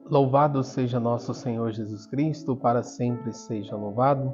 Louvado seja nosso Senhor Jesus Cristo, para sempre seja louvado.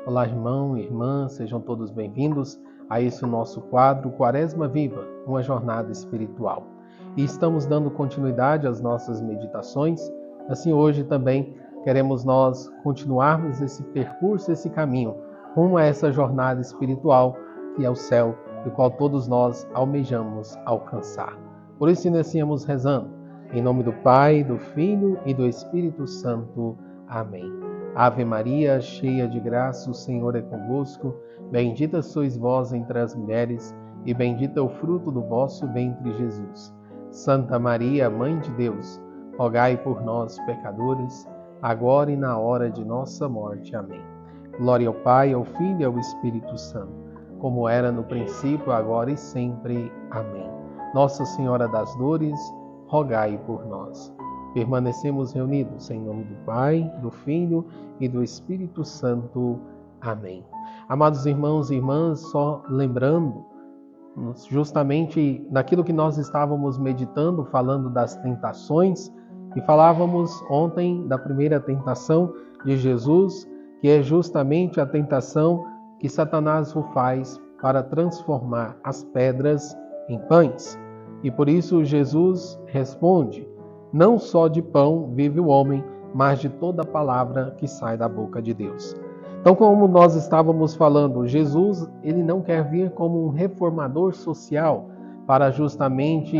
Olá, irmão e irmã, sejam todos bem-vindos a esse nosso quadro Quaresma Viva, uma jornada espiritual. E estamos dando continuidade às nossas meditações. Assim, hoje também queremos nós continuarmos esse percurso, esse caminho, rumo a essa jornada espiritual que é o céu, do qual todos nós almejamos alcançar. Por isso, iniciamos rezando. Em nome do Pai, do Filho e do Espírito Santo. Amém. Ave Maria, cheia de graça, o Senhor é convosco. Bendita sois vós entre as mulheres, e bendito é o fruto do vosso ventre, Jesus. Santa Maria, Mãe de Deus, rogai por nós, pecadores, agora e na hora de nossa morte. Amém. Glória ao Pai, ao Filho e ao Espírito Santo, como era no princípio, agora e sempre. Amém. Nossa Senhora das Dores, rogai por nós. Permanecemos reunidos em nome do Pai, do Filho e do Espírito Santo. Amém. Amados irmãos e irmãs, só lembrando, justamente daquilo que nós estávamos meditando, falando das tentações, e falávamos ontem da primeira tentação de Jesus, que é justamente a tentação que Satanás o faz para transformar as pedras em pães. E por isso Jesus responde: não só de pão vive o homem, mas de toda palavra que sai da boca de Deus. Então, como nós estávamos falando, Jesus ele não quer vir como um reformador social para justamente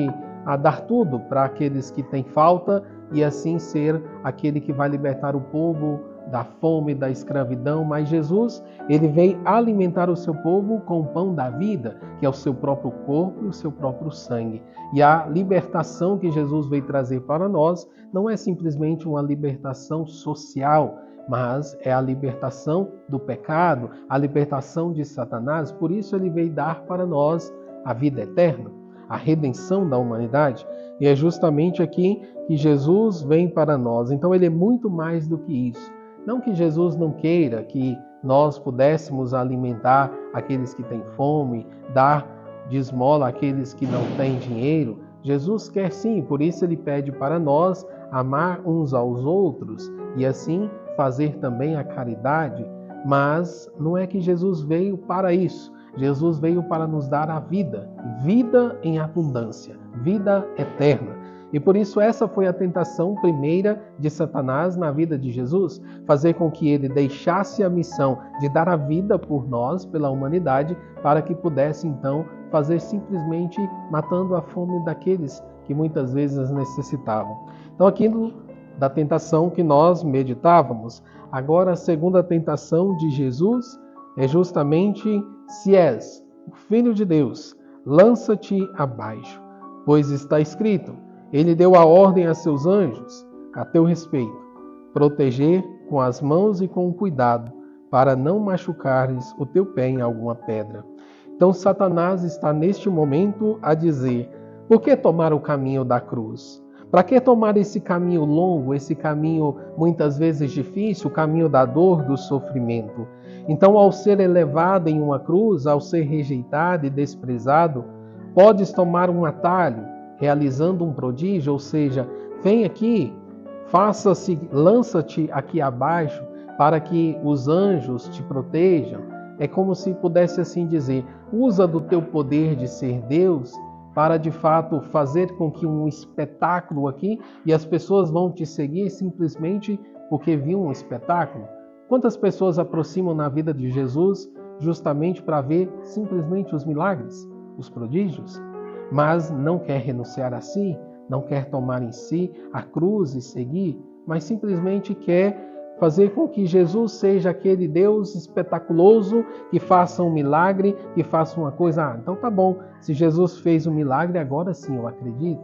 dar tudo para aqueles que têm falta e assim ser aquele que vai libertar o povo da fome, da escravidão, mas Jesus, ele veio alimentar o seu povo com o pão da vida, que é o seu próprio corpo e o seu próprio sangue. E a libertação que Jesus veio trazer para nós não é simplesmente uma libertação social, mas é a libertação do pecado, a libertação de Satanás. Por isso ele veio dar para nós a vida eterna, a redenção da humanidade. E é justamente aqui que Jesus vem para nós. Então ele é muito mais do que isso. Não que Jesus não queira que nós pudéssemos alimentar aqueles que têm fome, dar de esmola àqueles que não têm dinheiro. Jesus quer sim, por isso ele pede para nós amar uns aos outros e assim fazer também a caridade. Mas não é que Jesus veio para isso. Jesus veio para nos dar a vida, vida em abundância, vida eterna. E por isso essa foi a tentação primeira de Satanás na vida de Jesus, fazer com que ele deixasse a missão de dar a vida por nós, pela humanidade, para que pudesse então fazer simplesmente matando a fome daqueles que muitas vezes necessitavam. Então aquilo da tentação que nós meditávamos. Agora a segunda tentação de Jesus é justamente: se és o Filho de Deus, lança-te abaixo, pois está escrito: ele deu a ordem a seus anjos, a teu respeito, proteger com as mãos e com cuidado, para não machucares o teu pé em alguma pedra. Então Satanás está neste momento a dizer: por que tomar o caminho da cruz? Para que tomar esse caminho longo, esse caminho muitas vezes difícil, o caminho da dor, do sofrimento? Então, ao ser elevado em uma cruz, ao ser rejeitado e desprezado, podes tomar um atalho, realizando um prodígio, ou seja, vem aqui, faça-se, lança-te aqui abaixo para que os anjos te protejam. É como se pudesse assim dizer: usa do teu poder de ser Deus para de fato fazer com que um espetáculo aqui, e as pessoas vão te seguir simplesmente porque viu um espetáculo. Quantas pessoas aproximam na vida de Jesus justamente para ver simplesmente os milagres, os prodígios? Mas não quer renunciar a si, não quer tomar em si a cruz e seguir, mas simplesmente quer fazer com que Jesus seja aquele Deus espetaculoso que faça um milagre, que faça uma coisa. Então tá bom, se Jesus fez um milagre, agora sim eu acredito.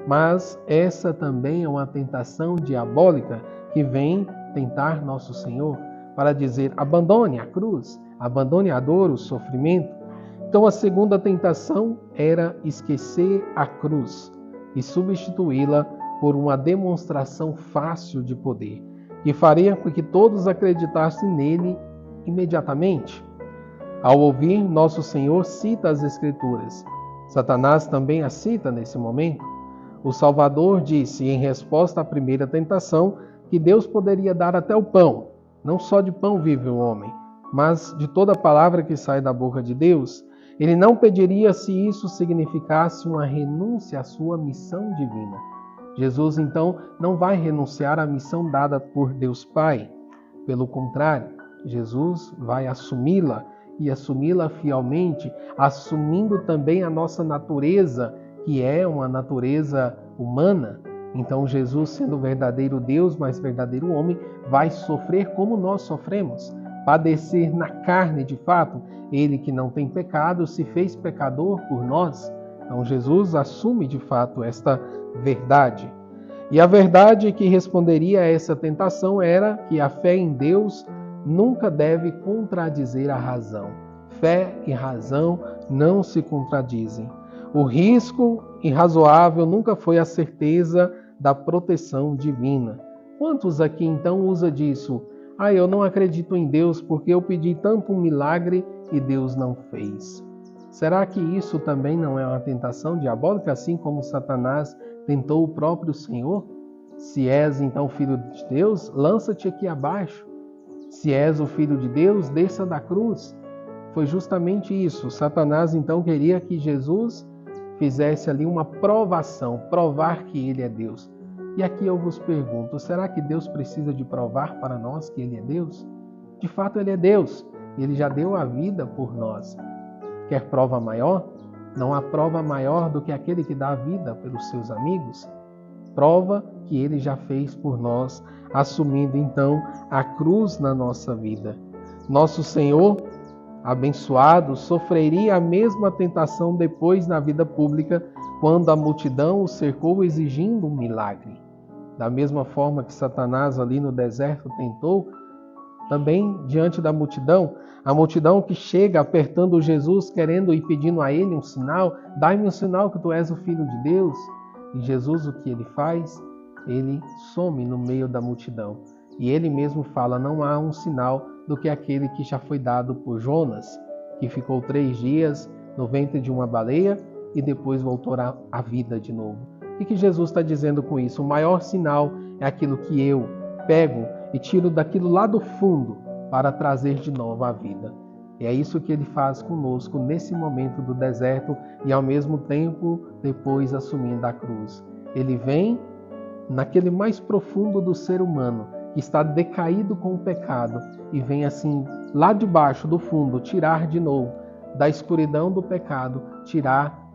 Mas essa também é uma tentação diabólica que vem tentar nosso Senhor para dizer: abandone a cruz, abandone a dor, o sofrimento. Então a segunda tentação era esquecer a cruz e substituí-la por uma demonstração fácil de poder, que faria com que todos acreditassem nele imediatamente. Ao ouvir, nosso Senhor cita as Escrituras. Satanás também a cita nesse momento. O Salvador disse, em resposta à primeira tentação, que Deus poderia dar até o pão. Não só de pão vive o homem, mas de toda palavra que sai da boca de Deus. Ele não pediria se isso significasse uma renúncia à sua missão divina. Jesus, então, não vai renunciar à missão dada por Deus Pai. Pelo contrário, Jesus vai assumi-la e assumi-la fielmente, assumindo também a nossa natureza, que é uma natureza humana. Então Jesus, sendo verdadeiro Deus, mas verdadeiro homem, vai sofrer como nós sofremos, padecer na carne de fato. Ele que não tem pecado se fez pecador por nós. Então Jesus assume de fato esta verdade. E a verdade que responderia a essa tentação era que a fé em Deus nunca deve contradizer a razão. Fé e razão não se contradizem. O risco irrazoável nunca foi a certeza da proteção divina. Quantos aqui então usa disso? Eu não acredito em Deus porque eu pedi tanto um milagre e Deus não fez. Será que isso também não é uma tentação diabólica, assim como Satanás tentou o próprio Senhor? Se és então filho de Deus, lança-te aqui abaixo. Se és o filho de Deus, desça da cruz. Foi justamente isso. Satanás então queria que Jesus fizesse ali uma provação, provar que ele é Deus. E aqui eu vos pergunto, será que Deus precisa de provar para nós que ele é Deus? De fato ele é Deus, ele já deu a vida por nós. Quer prova maior? Não há prova maior do que aquele que dá a vida pelos seus amigos. Prova que ele já fez por nós, assumindo então a cruz na nossa vida. Nosso Senhor, abençoado, sofreria a mesma tentação depois na vida pública, quando a multidão o cercou exigindo um milagre. Da mesma forma que Satanás ali no deserto tentou, também diante da multidão, a multidão que chega apertando Jesus, querendo e pedindo a ele um sinal, dai-me um sinal que tu és o Filho de Deus. E Jesus, o que ele faz? Ele some no meio da multidão. E ele mesmo fala, não há um sinal do que aquele que já foi dado por Jonas, que ficou 3 dias no ventre de uma baleia e depois voltou à vida de novo. O que Jesus está dizendo com isso? O maior sinal é aquilo que eu pego e tiro daquilo lá do fundo para trazer de novo a vida. E é isso que ele faz conosco nesse momento do deserto e ao mesmo tempo depois assumindo a cruz. Ele vem naquele mais profundo do ser humano, que está decaído com o pecado, e vem assim, lá de baixo, do fundo, tirar de novo, da escuridão do pecado, tirar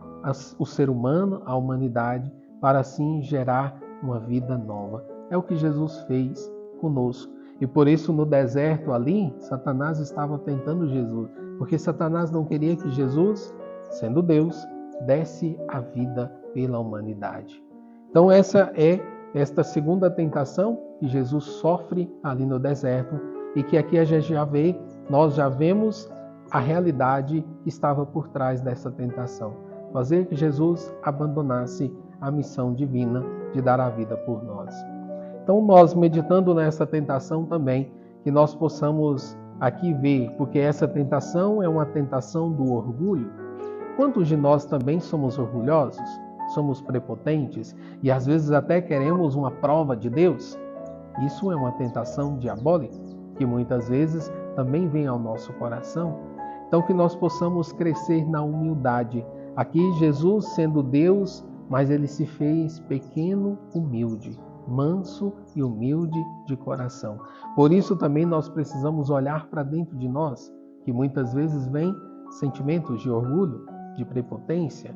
o ser humano, a humanidade, para assim gerar uma vida nova. É o que Jesus fez conosco. E por isso no deserto ali, Satanás estava tentando Jesus, porque Satanás não queria que Jesus, sendo Deus, desse a vida pela humanidade. Então essa é esta segunda tentação que Jesus sofre ali no deserto e que aqui a gente nós já vemos a realidade que estava por trás dessa tentação. Fazer que Jesus abandonasse a missão divina de dar a vida por nós. Então nós, meditando nessa tentação também, que nós possamos aqui ver, porque essa tentação é uma tentação do orgulho. Quantos de nós também somos orgulhosos? Somos prepotentes e às vezes até queremos uma prova de Deus? Isso é uma tentação diabólica, que muitas vezes também vem ao nosso coração. Então que nós possamos crescer na humildade. Aqui Jesus sendo Deus, mas ele se fez pequeno, humilde, manso e humilde de coração. Por isso também nós precisamos olhar para dentro de nós, que muitas vezes vem sentimentos de orgulho, de prepotência,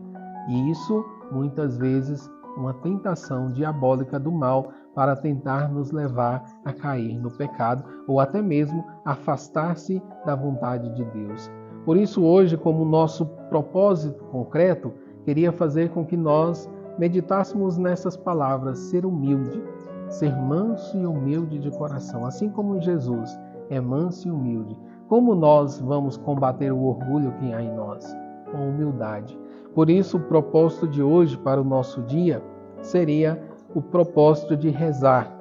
e isso muitas vezes uma tentação diabólica do mal para tentar nos levar a cair no pecado ou até mesmo afastar-se da vontade de Deus. Por isso hoje, como nosso propósito concreto, queria fazer com que nós meditássemos nessas palavras, ser humilde, ser manso e humilde de coração, assim como Jesus é manso e humilde. Como nós vamos combater o orgulho que há em nós? Com humildade. Por isso, o propósito de hoje para o nosso dia seria o propósito de rezar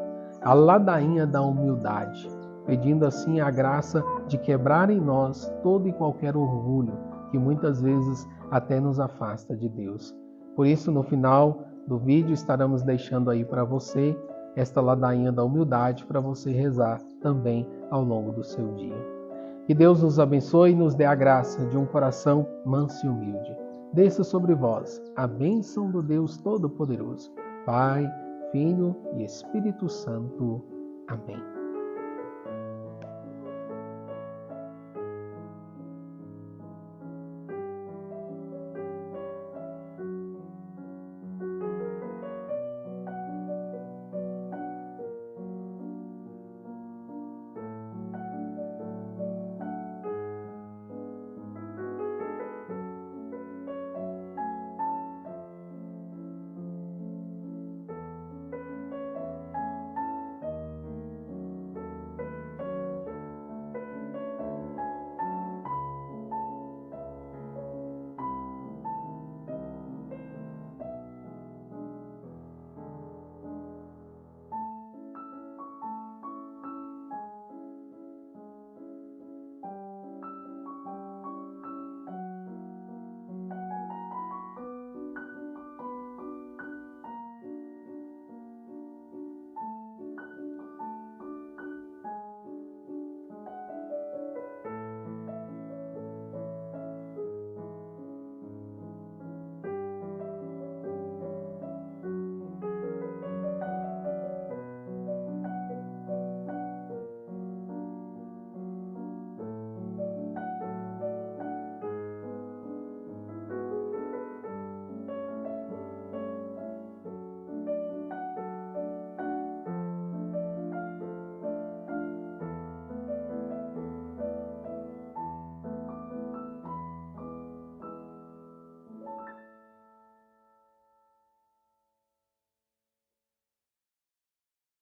a ladainha da humildade, pedindo assim a graça de quebrar em nós todo e qualquer orgulho que muitas vezes até nos afasta de Deus. Por isso, no final do vídeo estaremos deixando aí para você esta ladainha da humildade para você rezar também ao longo do seu dia. Que Deus nos abençoe e nos dê a graça de um coração manso e humilde. Desça sobre vós a bênção do Deus Todo-Poderoso, Pai, Filho e Espírito Santo. Amém.